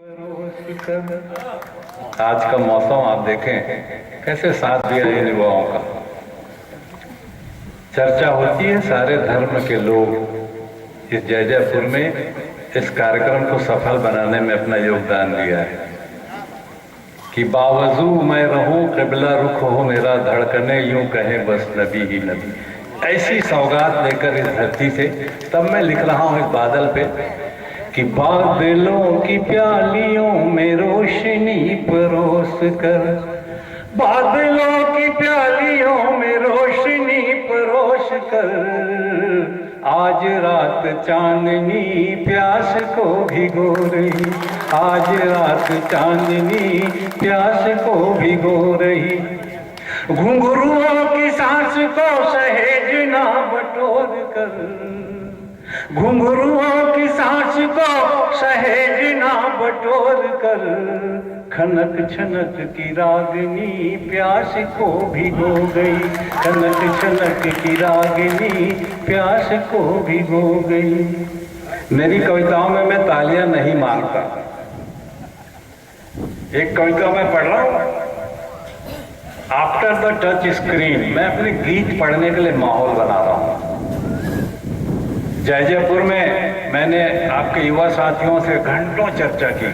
आज का मौसम आप देखें कैसे साथ दिया इन युवाओं का। चर्चा होती है, सारे धर्म के लोग इस जयजयपुर में इस कार्यक्रम को सफल बनाने में अपना योगदान दिया है कि बावजू मैं रहूं क़िबला रुख हो मेरा धड़कने यूं कहे बस नबी ही नबी। ऐसी सौगात लेकर इस धरती से तब मैं लिख रहा हूं इस बादल पे कि बादलों की प्यालियों में रोशनी परोस कर, बादलों की प्यालियों में रोशनी परोस कर, आज रात चांदनी प्यास को भिगो रही, आज रात चांदनी प्यास को भिगो रही। घुंघरुओं की सांस को सहेज ना बटोर कर, घुंघरुओं की सांस को सहेज ना बटोर कर, खनक छनक की रागिनी प्यास को भिगो गई, खनक छनक की रागिनी प्यास को भिगो गई। मेरी कविताओं में मैं तालियां नहीं मांगता। एक कविता मैं पढ़ रहा हूं, आफ्टर द टच स्क्रीन। मैं अपने गीत पढ़ने के लिए माहौल बना रहा हूं। जयजयपुर में मैंने आपके युवा साथियों से घंटों चर्चा की।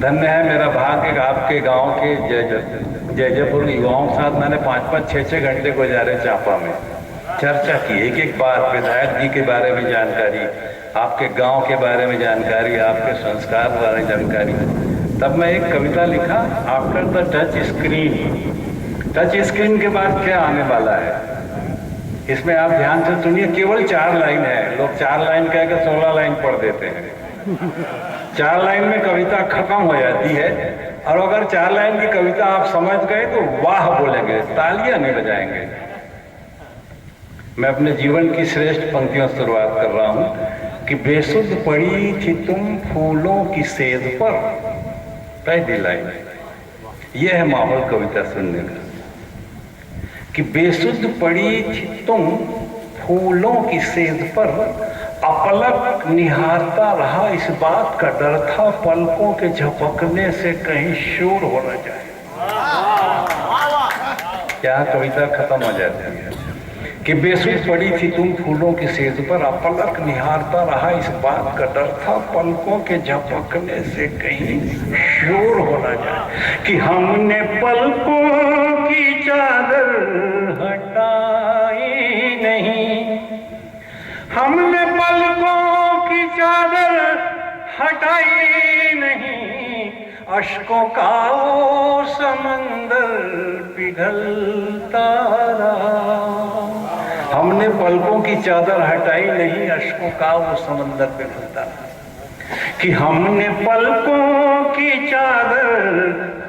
धन्य है मेरा भाग्य कि आपके गांव के जयजयपुर के युवाओं के साथ मैंने 5-5, 6-6 घंटे गुजारे चांपा में। चर्चा की, एक बात विधायक जी के बारे में जानकारी, आपके गांव के बारे में जानकारी, आपके संस्कार के बारे में जानकारी। तब मैं एक कविता लिखा, after the touch screen. Touch screen के बाद क्या आने वाला है इसमें आप ध्यान से सुनिए। केवल 4 लाइन है, लोग 4 लाइन कहकर 16 लाइन पढ़ देते हैं। 4 लाइन में कविता खत्म हो जाती है, और अगर 4 लाइन की कविता आप समझ गए तो वाह बोलेंगे, तालियां नहीं बजाएंगे। मैं अपने जीवन की श्रेष्ठ पंक्तियों से शुरुआत कर रहा हूं कि बेसुध पड़ी थी तुम फूलों की सेज पर, पहली लाइन। यह है माहौल कविता सुनने का कि बेसुध पड़ी थी तुम फूलों की सेज पर, अपलक निहारता रहा इस बात का डर था, पलकों के झपकने से कहीं शोर हो न जाए। क्या कविता खत्म हो जाती है कि बेसुध पड़ी थी तुम फूलों की सेज पर, अपलक निहारता रहा इस बात का डर था, पलकों के झपकने से कहीं शोर हो न जाए। कि हमने पलकों की चादर हटाई नहीं, हमने पलकों की चादर हटाई नहीं, अश्कों का वो समंदर पिघलता रहा। हमने पलकों की चादर हटाई नहीं, अश्कों का वो समंदर पिघलता रहा। कि हमने पलकों की चादर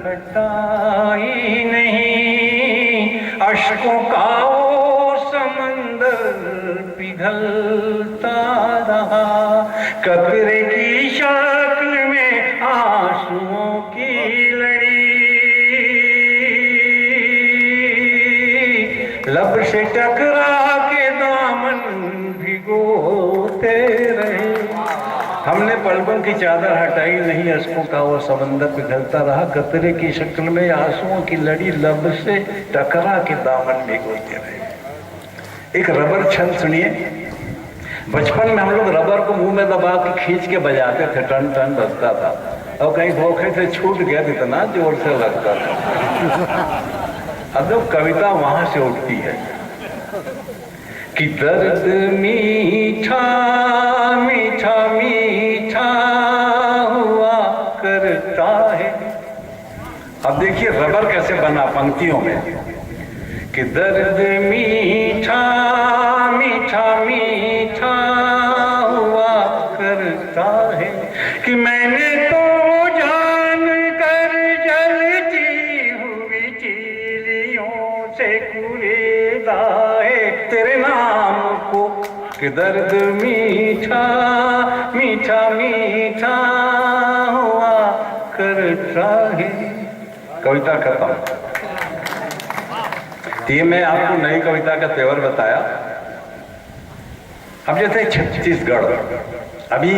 हटाई नहीं, अश्कों का वो समंदर पिघलता रहा। कतरे की शक्ल में आंसुओं की लड़ी, लब से टकरा के दामन भिगोते रहे। हमने पलकों की चादर हटाई नहीं, अश्कों का वो समंदर पिघलता रहा। कतरे की शक्ल में आंसुओं की लड़ी, लब से टकरा के दामन भिगोते रहे। एक रबर छंद सुनिए। बचपन में हम लोग रबर को मुंह में दबा के खींच के बजाते थे, टन टन बजता था, और कहीं धोखे से छूट गया तो इतना जोर से लगता था। अब तो कविता वहां से उठती है कि दर्द मीठा मीठा मीठा हुआ करता है। अब देखिए रबर कैसे बना पंक्तियों में कि दर्द मीठा मीठा मीठा हुआ करता है। कि मैंने तो जान कर जलती हुई चीलियों से कुरेदा है तेरे नाम को, कि दर्द मीठा मीठा मीठा हुआ करता है। कविता खत्म। ये मैं आपको नई कविता का तेवर बताया। अब जैसे छत्तीसगढ़, अभी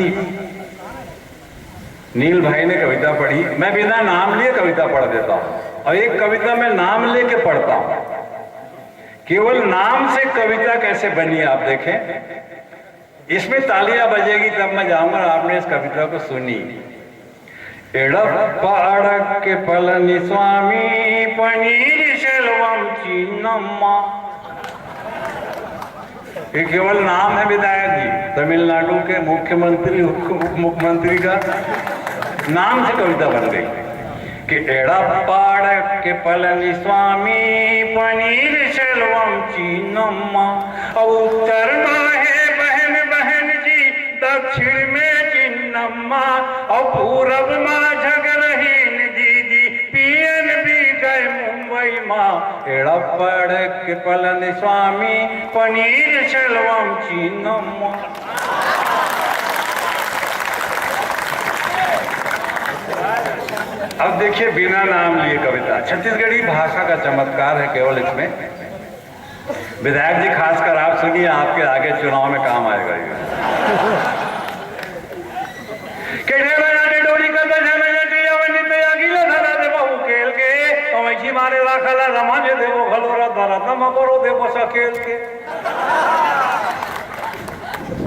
नील भाई ने कविता पढ़ी, मैं बिना नाम लिए कविता पढ़ देता हूं, और एक कविता मैं नाम लेके पढ़ता हूं। केवल नाम से कविता कैसे बनी आप देखें। इसमें तालियां बजेगी तब मैं जाऊंगा, आपने इस कविता को सुनी। एड़प्पा अड़क्के पलनी स्वामी पनीर सेल्वम चिन्नम्मा। ये केवल नाम है विधायक जी, तमिलनाडु के मुख्यमंत्री उप मुख्यमंत्री का नाम से कविता बन गई कि एड़प्पा के पलनी स्वामी पनीर सेल्वम चिन्नम्मा। और उत्तर में है बहन बहन जी, दक्षिण में चिन्नम्मा, और पूरब में झगरहीन दीदी पीएन भी गए मुंबई माँ। एड़प्पा के पलनी स्वामी पनीर सेल्वम चिन्नम्मा। अब देखिए बिना नाम लिए कविता, छत्तीसगढ़ी भाषा का चमत्कार है केवल इसमें। विधायक जी खासकर आप सुनिए, आपके आगे चुनाव में काम आएगा ये। डोरी का मारे राखला रमाजे देवो घलोरा दरा तम करो देवो सकेल के।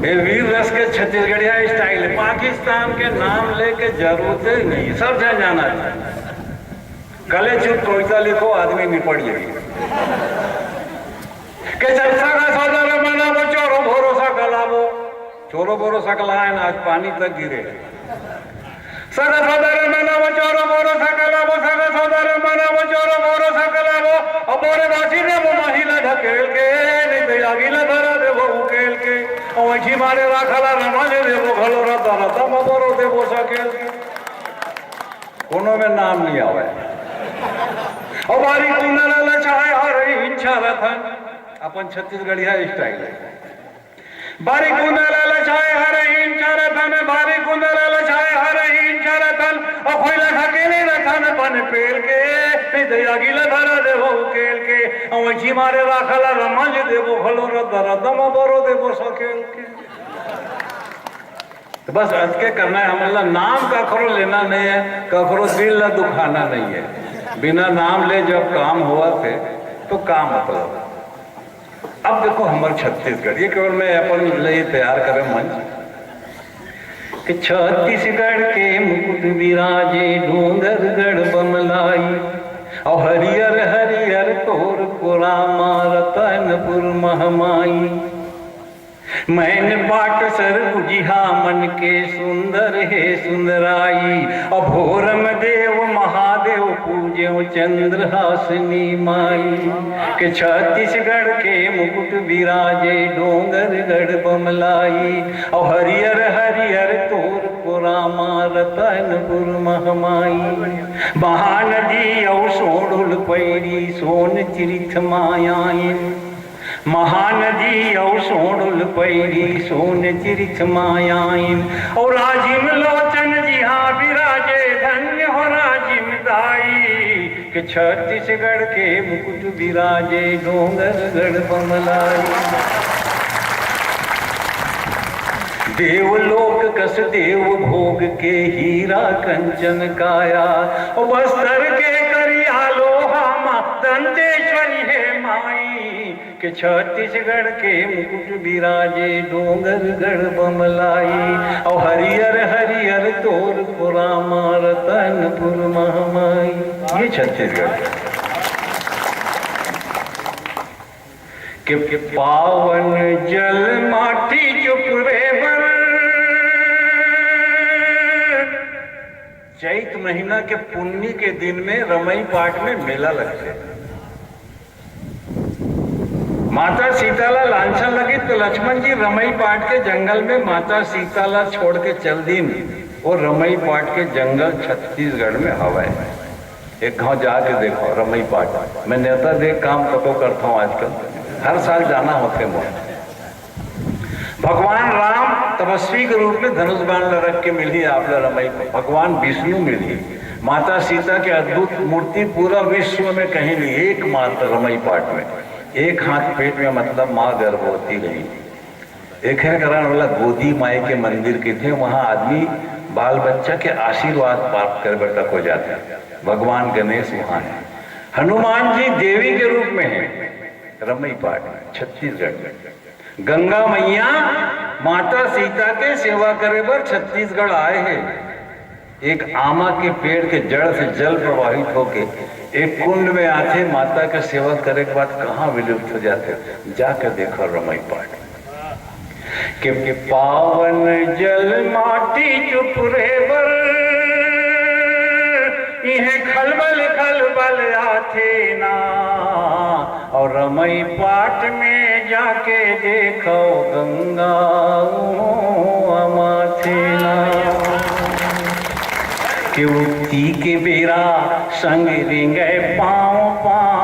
ये वीर रस के छत्तीसगढ़िया स्टाइल है। पाकिस्तान के नाम लेके जरूरत ही नहीं, सब जाना चाहिए। कले चुप कविता लिखो, आदमी निपट जाएगी। चोरो भरोसा कलाबो, चोरो भरोसा कलाए ना, आज पानी तक गिरे। सगा सौदार मनावो चोरो भरोसा कलाबो, सगा सौदार मनावो चोरो भरोसा कलाबो। अब बोरे बासी ने वो महिला ढकेल के, नहीं तो आगिला धरा दे वो उकेल के। और वही मारे राखला रमाजे देवो घलोरा दरा तम बोरो देवो सकेल के। कोनो में नाम नहीं आवे। और बारी कुंडला लचाए हर इच्छा रथन, अपन छत्तीसगढ़िया स्टाइल है। बारी कुंडला लचाए हर इच्छा रथन, बारी कुंडला लचाए हर इच्छा रथन। और कोई लखा के नहीं रथन बन पेल के, नहीं तो आगिला धरा देवो उकेल के। और वही मारे राखला रमाजे देवो घलोरा दरा तम बोरो देवो सकेल के। तो बस अर्थ के करना है हमला, नाम कखरो लेना नहीं है, कखरो दिल न दुखाना नहीं है। बिना नाम ले जब काम हुआ थे तो काम मतलब। अब देखो हमारे छत्तीसगढ़, ये केवल मैं अपन लिए तैयार करें मंच कि छत्तीसगढ़ के मुकुट विराजे डोंगरगढ़ बमलाई। और हरियर हरियर तोर कोरामा रतनपुर महमाई। मैन बाट सर बुझिहा मन के सुंदर है सुंदराई। अभोरम देव महादेव पूज्यो चंद्रहासिनी माई। के छत्तीसगढ़ के मुकुट विराजे डोंगरगढ़ बमलाई। और हरियर हरियर तोर पुरामा रतनपुर महमाई। महानदी और सोडुल पैरी सोन चिरिथ मायाइन। महानदी और सोडुल पैरी सोन चिरिथ मायाइन। और राजिम लोचन जी हाँ विराजे धन्य हो राजिम दाई। के छत्तीसगढ़ के मुकुट विराजे डोंगरगढ़ बमलाई। देवलोक कस देव भोग के हीरा कंचन काया। और बस्तर के करिया लोहा मा दंतेश्वरी है माई। के छत्तीसगढ़ के मुकुट विराजे डोंगरगढ़ बमलाई। और हरियर हरियर तोर पुरामा रतनपुर महमाई। ये छत्तीसगढ़ के पावन जल माटी चुपरे बर। चैत महीना के पुन्नी के दिन में रमई पाट में मेला लगते है। माता सीताला लांछन लगी तो लक्ष्मण जी रमई पाट के जंगल में माता सीताला छोड़ के चल दी। और रमई पाट के जंगल छत्तीसगढ़ में हवा है। एक गांव जाके देखो रमई पाट। मैं नेता देख काम कतो करता हूँ आजकल, हर साल जाना होते मुझे। भगवान राम तपस्वी के रूप में धनुष बाण रख के मिली आपने रमई को। भगवान विष्णु मिली। माता सीता की अद्भुत मूर्ति पूरा विश्व में कहीं नहीं, एकमात्र रमई पाट में। एक हाथ पेट में मतलब माँ गर्भवती रही। एक है करान वाला गोदी माई के मंदिर के थे, वहां आदमी बाल बच्चा के आशीर्वाद प्राप्त कर तक हो जाते हैं। भगवान गणेश वहां है, हनुमान जी देवी के रूप में है रमई पाट छत्तीसगढ़। गंगा मैया माता सीता के सेवा करे पर छत्तीसगढ़ आए हैं। एक आमा के पेड़ के जड़ से जल प्रवाहित होके एक कुंड में आते, माता का सेवा करे के बाद कहाँ विलुप्त हो जाते। जाकर देखो रमई पाट के पावन जल माटी चुप रे बर, इन्हें खलबल खलबल आथे ना। और रमई पाट में जाके देखो गंगा माथे ना। कि उठी के बेरा संग रिंगे पाँव पाँव,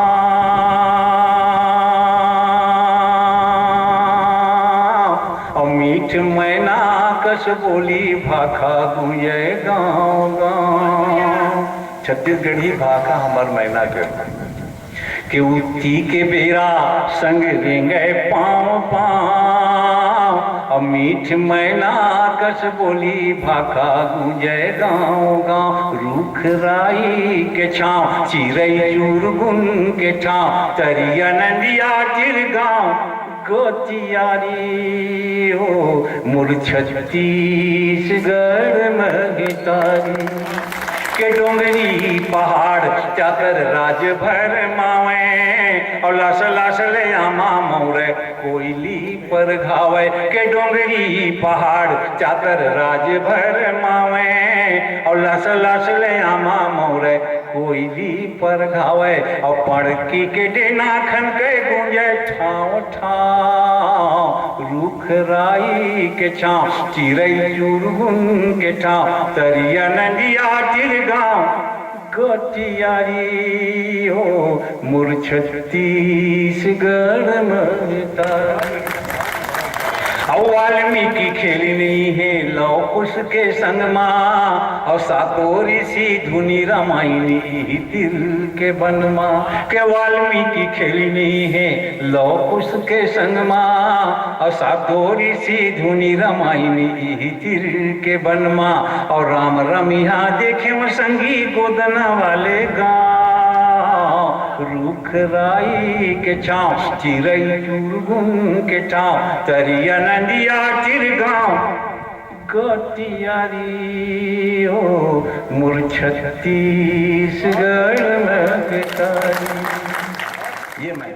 और मीठ मैना कस बोली भाखा गूंजे गाँव गाँव। छत्तीसगढ़ी भाखा हमार मैना के कि उठी के बेरा संग रिंगे पाँव पाँव, और मीठ मैना कस बोली भाखा गूंजे गाँव गाँव। रूख राई के छाँव चिरई चूरगुन के ठाव, तरिया नंदिया चिर गाँव गोतियारी हो मुर छत्तीसगढ़ महितारी। के डोंगरी पहाड़ चाकर राज भर मावे, और लाश लाश ले आमा मोरे कोयली पर घावे। के डोंगरी पहाड़ चाकर राज भर मावे, और लाश लाश ले आमा मोरे कोयली पर घावे। और पड़की के डेना खन के गूंजे ठाव ठाव, रूख राई के छाँव चिरई चूरगुन के ठाव, तरिया नंदिया चिर गाँव गोटियारी हो मुर छत्तीसगढ़ महितारी। वाल्मीकि खेली नहीं है लौ उसके संग माँ, और सातोरी सी धुनी रामायणी दिल के बन माँ। के वाल्मीकि खेली नहीं है लौ उसके संग माँ, और सातोरी सी धुनी रामायणी दिल के बन माँ। और राम रमिया देखे वो संगी गोदना वाले गाँव, रूख राई के छाँव चिरई चूरगुन के ठाव, तरिया नंदिया चिर गाँव गोटियारी हो मुर छत्तीसगढ़ महितारी। ये मैं